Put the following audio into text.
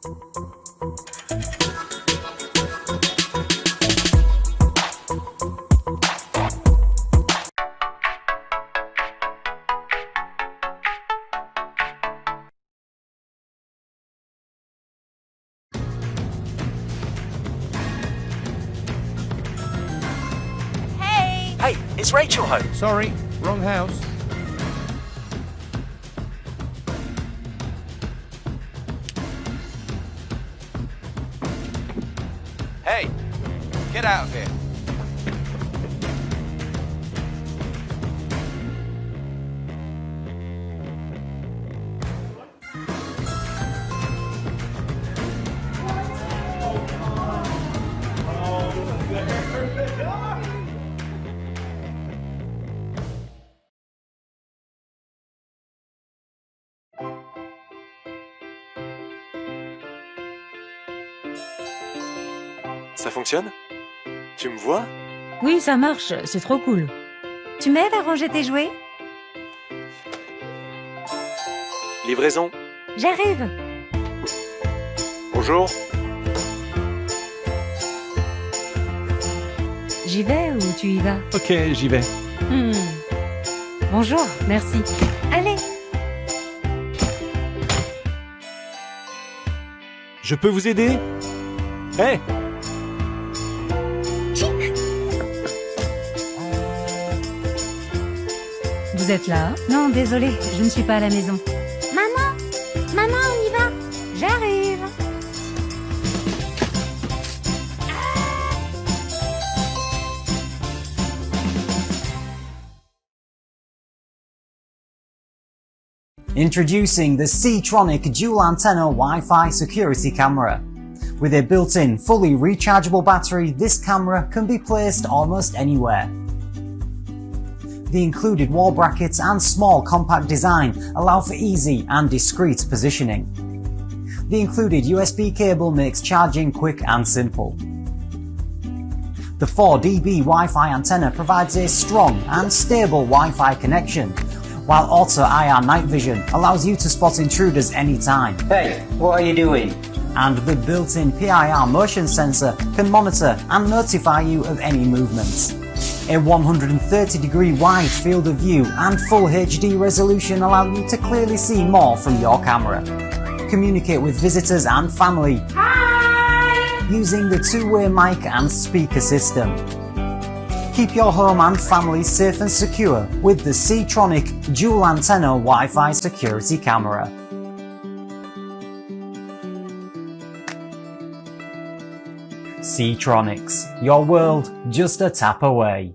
Hey, is Rachel home? Sorry, wrong house. Hey, get out of here. Ça fonctionne? Tu me vois? Oui, ça marche, c'est trop cool. Tu m'aides à ranger tes jouets? Livraison. J'arrive. Bonjour. J'y vais ou tu y vas? Ok, j'y vais. Bonjour, merci. Allez. Je peux vous aider? Hey! Vous êtes là? Non, désolée, je ne suis pas à la maison. Maman, on y va. J'arrive. Introducing the Ctronics dual antenna Wi-Fi security camera. With a built-in, fully rechargeable battery, this camera can be placed almost anywhere. The included wall brackets and small compact design allow for easy and discreet positioning. The included USB cable makes charging quick and simple. The 4 dB Wi-Fi antenna provides a strong and stable Wi-Fi connection, while Auto IR night vision allows you to spot intruders anytime. Hey, what are you doing? And the built-in PIR motion sensor can monitor and notify you of any movements. A 130-degree wide field of view and full HD resolution allow you to clearly see more from your camera. Communicate with visitors and family using the two-way mic and speaker system. Keep your home and family safe and secure with the Ctronics dual antenna Wi-Fi security camera. Ctronics, your world just a tap away.